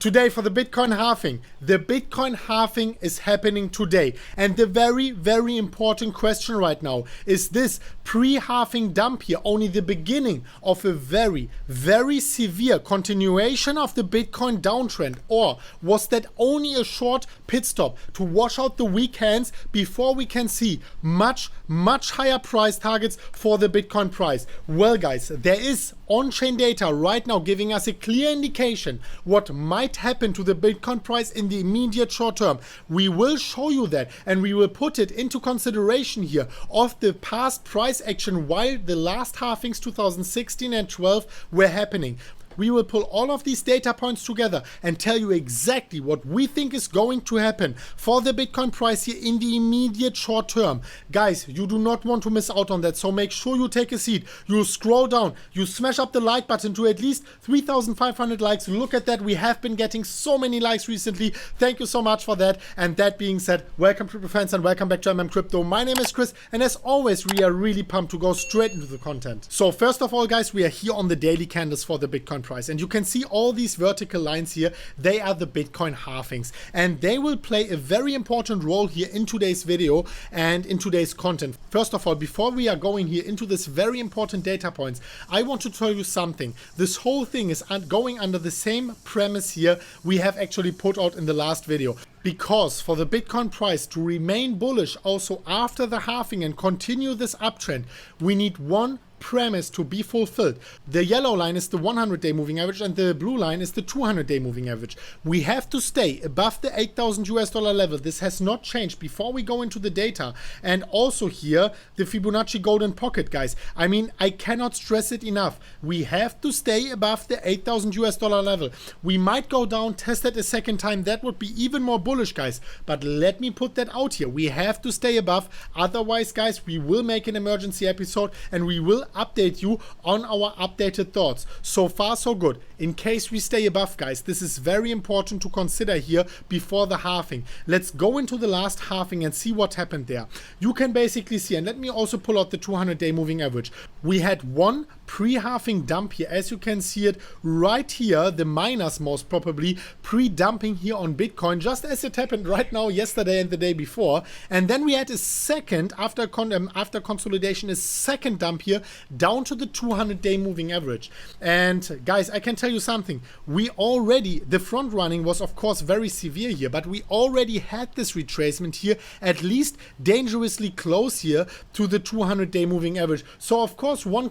Today for the Bitcoin halving. The Bitcoin halving is happening today. And the very, very important question right now is this pre-halving dump here only the beginning of a very, very severe continuation of the Bitcoin downtrend? Or was that only a short pit stop to wash out the weak hands before we can see much, much higher price targets for the Bitcoin price? Well guys, there is on-chain data right now giving us a clear indication what might happen to the Bitcoin price in the immediate short term. We will show you that and we will put it into consideration here of the past price action while the last halvings 2016 and 12 were happening. We will pull all of these data points together and tell you exactly what we think is going to happen for the Bitcoin price here in the immediate short term. Guys, you do not want to miss out on that, so make sure you take a seat. You scroll down, you smash up the like button to at least 3,500 likes. Look at that, we have been getting so many likes recently. Thank you so much for that. And that being said, welcome crypto fans and welcome back to MMCrypto. My name is Chris and as always, we are really pumped to go straight into the content. So first of all, guys, we are here on the daily candles for the Bitcoin price, and you can see all these vertical lines here. They are the Bitcoin halvings and they will play a very important role here in today's video and in today's content. First of all, before we are going here into this very important data points, I want to tell you something. This whole thing is going under the same premise here we have actually put out in the last video. Because for the Bitcoin price to remain bullish also after the halving and continue this uptrend, we need one premise to be fulfilled. The yellow line is the 100-day moving average and the blue line is the 200-day moving average. We have to stay above the $8,000 level. This has not changed before we go into the data. And also here, the Fibonacci golden pocket, guys. I mean, I cannot stress it enough. We have to stay above the $8,000 level. We might go down, test it a second time. That would be even more bullish, guys. But let me put that out here. We have to stay above. Otherwise, guys, we will make an emergency episode and we will update you on our updated thoughts. So far so good. In case we stay above, guys, this is very important to consider here before the halving. Let's go into the last halving and see what happened there. You can basically see, and let me also pull out the 200-day moving average. We had one pre-halving dump here, as you can see it right here, the miners most probably pre-dumping here on Bitcoin, just as it happened right now yesterday and the day before. And then we had a second, after consolidation, a second dump here down to the 200-day moving average. And guys, I can tell you something. We already, the front running was of course very severe here, but we already had this retracement here, at least dangerously close here to the 200-day moving average. So of course, one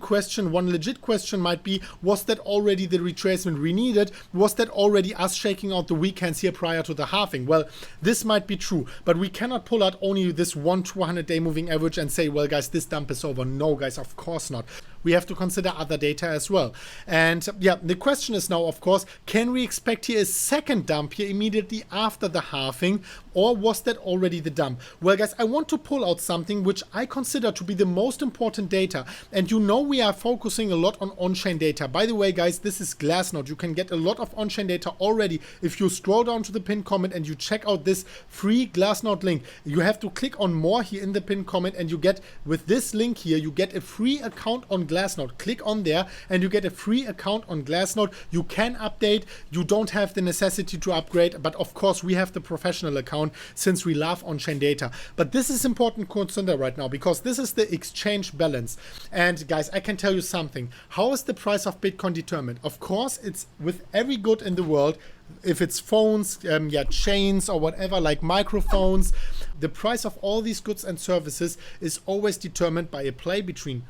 legit question might be, was that already the retracement we needed? Was that already us shaking out the weekends here prior to the halving? Well, this might be true, but we cannot pull out only this one 200-day moving average and say, well guys, this dump is over. No guys, of course not. We have to consider other data as well. And yeah, the question is now, of course, can we expect here a second dump here immediately after the halving, or was that already the dump? Well guys, I want to pull out something which I consider to be the most important data. And you know we are focusing a lot on on-chain data. By the way, guys, this is Glassnode. You can get a lot of on-chain data already if you scroll down to the pinned comment and you check out this free Glassnode link. You have to click on more here in the pinned comment and you get, with this link here, you get a free account on Glassnode. Click on there and you get a free account on Glassnode. You can update. You don't have the necessity to upgrade, but of course we have the professional account since we love on-chain data. But this is important to consider right now because this is the exchange balance. And guys, I can tell you something. How is the price of Bitcoin determined? Of course, it's with every good in the world. If it's phones, chains or whatever, like microphones, the price of all these goods and services is always determined by a play between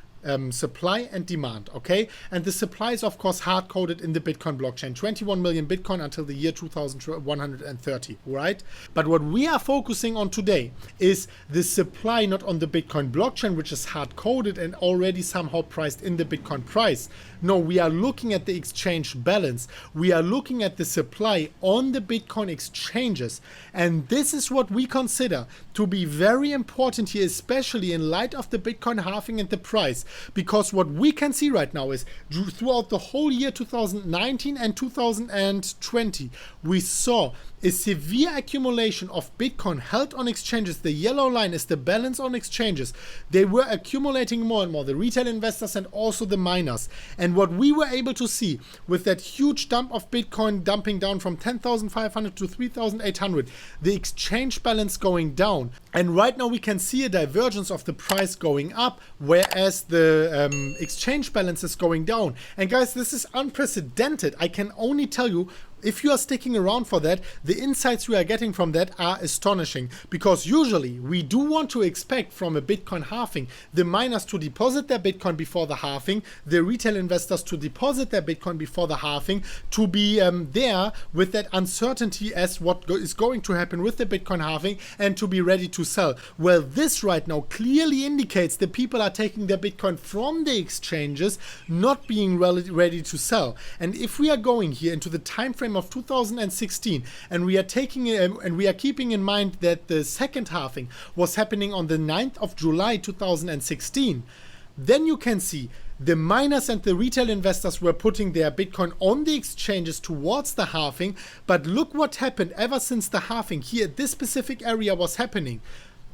supply and demand, okay? And the supply is of course hard-coded in the Bitcoin blockchain, 21 million Bitcoin until the year 2130, right? But what we are focusing on today is the supply, not on the Bitcoin blockchain, which is hard-coded and already somehow priced in the Bitcoin price. No, we are looking at the exchange balance. We are looking at the supply on the Bitcoin exchanges. And this is what we consider to be very important here, especially in light of the Bitcoin halving and the price. because what we can see right now is throughout the whole year 2019 and 2020, we saw a severe accumulation of Bitcoin held on exchanges. The yellow line is the balance on exchanges. They were accumulating more and more, the retail investors and also the miners. And what we were able to see with that huge dump of Bitcoin dumping down from 10,500 to 3,800, the exchange balance going down. And right now we can see a divergence of the price going up, whereas the exchange balance is going down. And guys, this is unprecedented. I can only tell you, if you are sticking around for that, the insights we are getting from that are astonishing, because usually we do want to expect from a Bitcoin halving the miners to deposit their Bitcoin before the halving, the retail investors to deposit their Bitcoin before the halving, to be there with that uncertainty as what is going to happen with the Bitcoin halving and to be ready to sell. Well, this right now clearly indicates that people are taking their Bitcoin from the exchanges, not being ready to sell. And if we are going here into the time frame of 2016 and we are keeping in mind that the second halving was happening on the 9th of July 2016, then you can see the miners and the retail investors were putting their Bitcoin on the exchanges towards the halving. But look what happened ever since the halving here at this specific area was happening.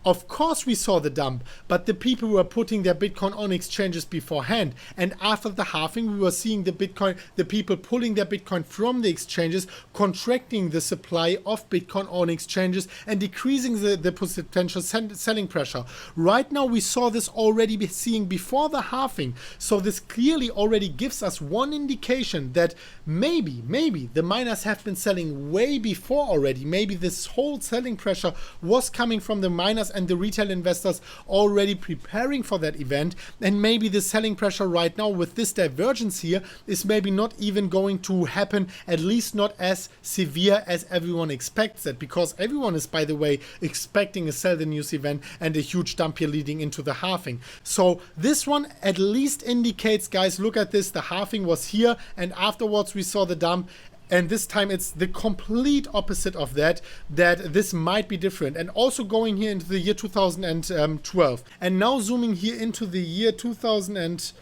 Of course we saw the dump, but the people were putting their Bitcoin on exchanges beforehand. And after the halving, we were seeing the people pulling their Bitcoin from the exchanges, contracting the supply of Bitcoin on exchanges and decreasing the potential selling pressure. Right now, we saw this already seeing before the halving. So this clearly already gives us one indication that maybe the miners have been selling way before already. Maybe this whole selling pressure was coming from the miners and the retail investors already preparing for that event, and maybe the selling pressure right now with this divergence here is maybe not even going to happen, at least not as severe as everyone expects it, because everyone is, by the way, expecting a sell the news event and a huge dump here leading into the halving. So this one at least indicates, guys, look at this, the halving was here and afterwards we saw the dump. And this time it's the complete opposite of that this might be different. And also going here into the year 2012. And now zooming here into the year 2012.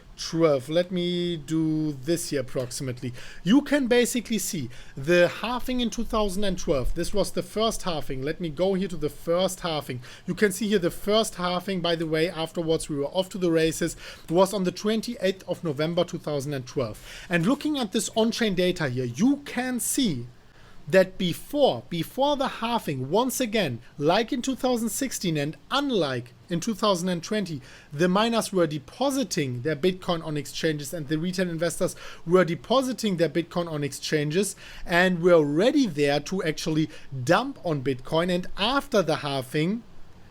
Let me do this here approximately. You can basically see the halving in 2012. This was the first halving. Let me go here to the first halving. You can see here the first halving, by the way, afterwards we were off to the races, was on the 28th of November 2012. And looking at this on-chain data here, you can see that before the halving, once again, like in 2016 and unlike in 2020, the miners were depositing their Bitcoin on exchanges and the retail investors were depositing their Bitcoin on exchanges and were ready there to actually dump on Bitcoin. And after the halving,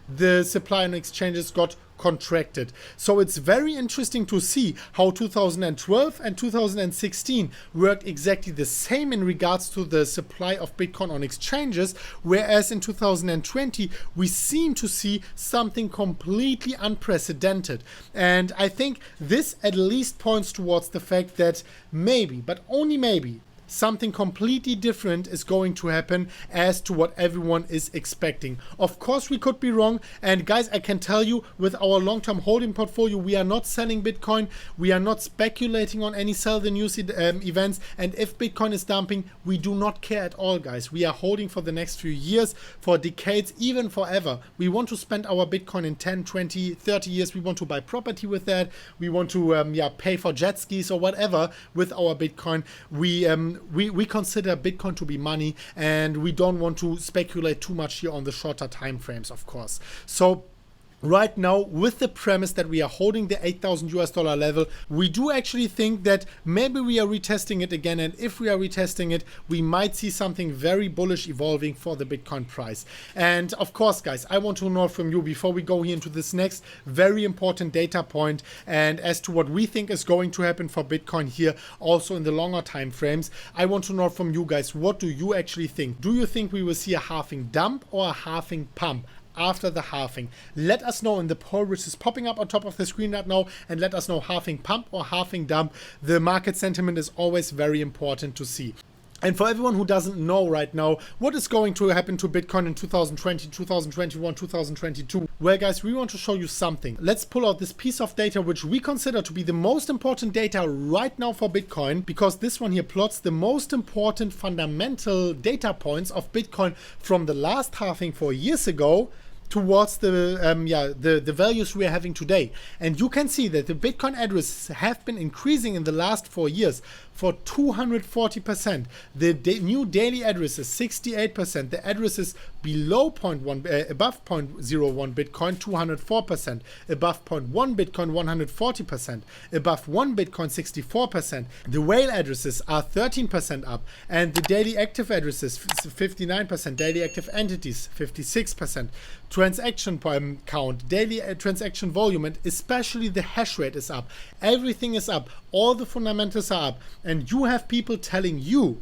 the supply on exchanges got contracted. So it's very interesting to see how 2012 and 2016 worked exactly the same in regards to the supply of Bitcoin on exchanges, whereas in 2020 we seem to see something completely unprecedented. And I think this at least points towards the fact that maybe, but only maybe, something completely different is going to happen as to what everyone is expecting. Of course, we could be wrong. And guys, I can tell you with our long-term holding portfolio, we are not selling Bitcoin. We are not speculating on any sell the news events. And if Bitcoin is dumping, we do not care at all, guys. We are holding for the next few years, for decades, even forever. We want to spend our Bitcoin in 10, 20, 30 years. We want to buy property with that. We want to pay for jet skis or whatever with our Bitcoin. We consider Bitcoin to be money, and we don't want to speculate too much here on the shorter time frames, of course. So right now, with the premise that we are holding the $8,000 level, we do actually think that maybe we are retesting it again, and if we are retesting it, we might see something very bullish evolving for the Bitcoin price. And of course, guys, I want to know from you before we go here into this next very important data point, and as to what we think is going to happen for Bitcoin here, also in the longer time frames, I want to know from you guys, what do you actually think? Do you think we will see a halving dump or a halving pump after the halving? Let us know in the poll, which is popping up on top of the screen right now, and let us know halving pump or halving dump. The market sentiment is always very important to see. And for everyone who doesn't know right now what is going to happen to Bitcoin in 2020, 2021, 2022, well guys, we want to show you something. Let's pull out this piece of data which we consider to be the most important data right now for Bitcoin, because this one here plots the most important fundamental data points of Bitcoin from the last halving 4 years ago towards the values we are having today. And you can see that the Bitcoin addresses have been increasing in the last 4 years for 240%. The new daily addresses 68%. The addresses below above 0.01 Bitcoin 204%. Above 0.1 Bitcoin 140%. Above 1 Bitcoin 64%. The whale addresses are 13% up, and the daily active addresses 59%. Daily active entities 56%. Transaction count, daily transaction volume, and especially the hash rate is up. Everything is up. All the fundamentals are up. And you have people telling you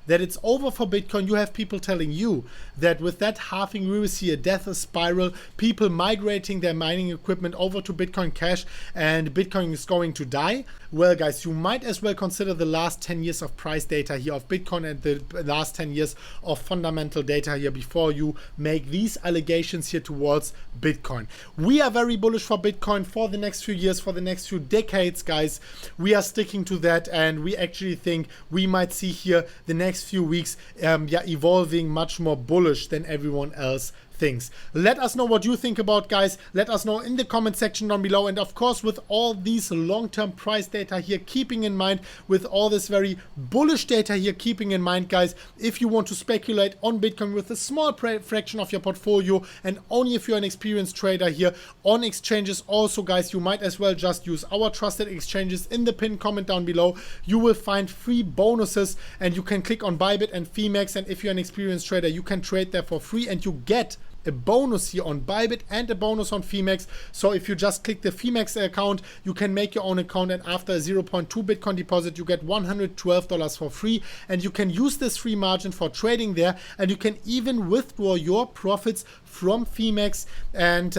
that it's over for Bitcoin. You have people telling you that with that halving we will see a death spiral, people migrating their mining equipment over to Bitcoin Cash, and Bitcoin is going to die. Well guys, you might as well consider the last 10 years of price data here of Bitcoin and the last 10 years of fundamental data here before you make these allegations here towards Bitcoin. We are very bullish for Bitcoin for the next few years, for the next few decades, guys. We are sticking to that, and we actually think we might see here the next few weeks evolving much more bullish than everyone else thinks. Let us know what you think about, guys. Let us know in the comment section down below. And of course, with all these long-term price data here keeping in mind, with all this very bullish data here keeping in mind, guys, if you want to speculate on Bitcoin with a small fraction of your portfolio, and only if you're an experienced trader here on exchanges also, guys, you might as well just use our trusted exchanges. In the pinned comment down below you will find free bonuses, and you can click on Bybit and Phemex, and if you're an experienced trader you can trade there for free, and you get a bonus here on Bybit and a bonus on Phemex. So if you just click the Phemex account, you can make your own account, and after a 0.2 Bitcoin deposit you get $112 for free, and you can use this free margin for trading there, and you can even withdraw your profits from Phemex. And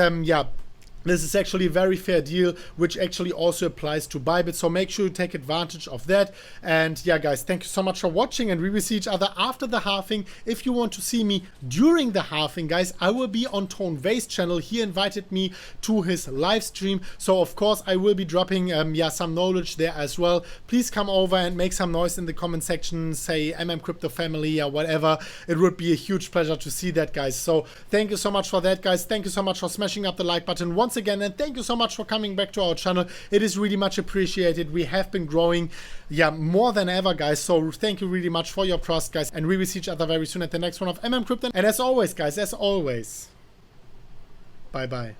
this is actually a very fair deal, which actually also applies to Bybit. So make sure you take advantage of that. And yeah, guys, thank you so much for watching, and we will see each other after the halving. If you want to see me during the halving, guys, I will be on Tone Vay's channel. He invited me to his live stream. So of course I will be dropping some knowledge there as well. Please come over and make some noise in the comment section. Say MMCrypto family or whatever. It would be a huge pleasure to see that, guys. So thank you so much for that, guys. Thank you so much for smashing up the like button once again, and thank you so much for coming back to our channel. It is really much appreciated. We have been growing more than ever, guys. So thank you really much for your trust, guys, and we will see each other very soon at the next one of MMCrypto. And as always, guys, bye bye.